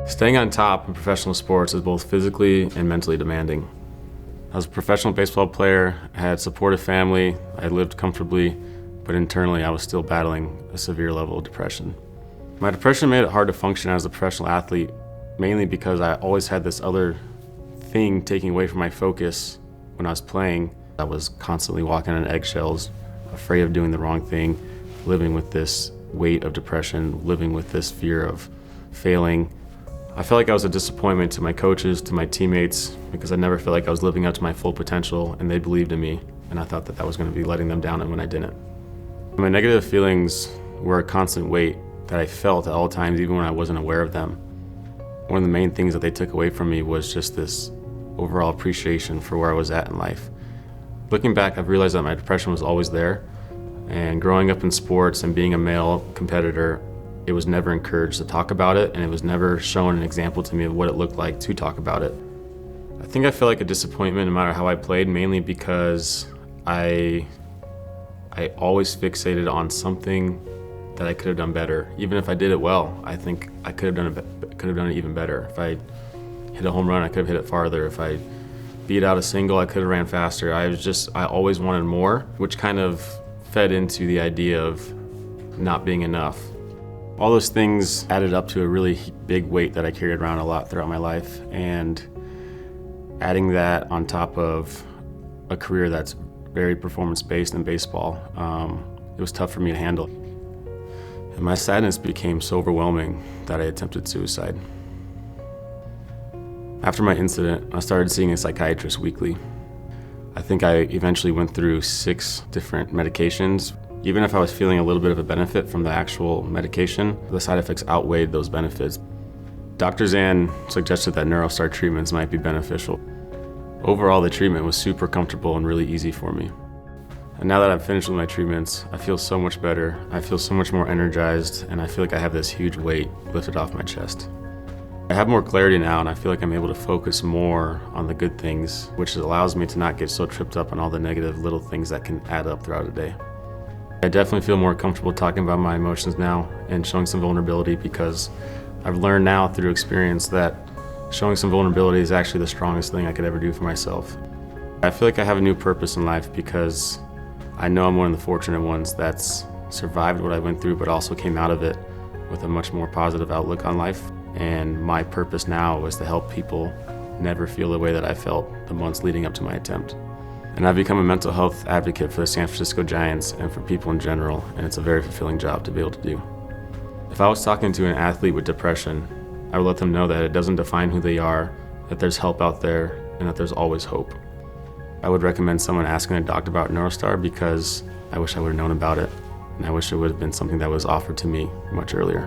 Staying on top in professional sports is both physically and mentally demanding. I was a professional baseball player, I had a supportive family, I lived comfortably, but internally I was still battling a severe level of depression. My depression made it hard to function as a professional athlete, mainly because I always had this other thing taking away from my focus when I was playing. I was constantly walking on eggshells, afraid of doing the wrong thing, living with this weight of depression, living with this fear of failing. I felt like I was a disappointment to my coaches, to my teammates, because I never felt like I was living up to my full potential, and they believed in me, and I thought that that was going to be letting them down when I didn't. My negative feelings were a constant weight that I felt at all times, even when I wasn't aware of them. One of the main things that they took away from me was just this overall appreciation for where I was at in life. Looking back, I've realized that my depression was always there, and growing up in sports and being a male competitor, it was never encouraged to talk about it, and it was never shown an example to me of what it looked like to talk about it. I think I feel like a disappointment no matter how I played, mainly because I always fixated on something that I could have done better. Even if I did it well, I think I could have done it even better. If I hit a home run, I could have hit it farther. If I beat out a single, I could have ran faster. I always wanted more, which kind of fed into the idea of not being enough. All those things added up to a really big weight that I carried around a lot throughout my life, and adding that on top of a career that's very performance-based in baseball, it was tough for me to handle. And my sadness became so overwhelming that I attempted suicide. After my incident, I started seeing a psychiatrist weekly. I think I eventually went through 6 different medications. Even if I was feeling a little bit of a benefit from the actual medication, the side effects outweighed those benefits. Dr. Zan suggested that NeuroStar treatments might be beneficial. Overall, the treatment was super comfortable and really easy for me. And now that I'm finished with my treatments, I feel so much better, I feel so much more energized, and I feel like I have this huge weight lifted off my chest. I have more clarity now, and I feel like I'm able to focus more on the good things, which allows me to not get so tripped up on all the negative little things that can add up throughout a day. I definitely feel more comfortable talking about my emotions now and showing some vulnerability, because I've learned now through experience that showing some vulnerability is actually the strongest thing I could ever do for myself. I feel like I have a new purpose in life because I know I'm one of the fortunate ones that's survived what I went through, but also came out of it with a much more positive outlook on life. And my purpose now is to help people never feel the way that I felt the months leading up to my attempt. And I've become a mental health advocate for the San Francisco Giants and for people in general, and it's a very fulfilling job to be able to do. If I was talking to an athlete with depression, I would let them know that it doesn't define who they are, that there's help out there, and that there's always hope. I would recommend someone asking a doctor about NeuroStar because I wish I would have known about it, and I wish it would have been something that was offered to me much earlier.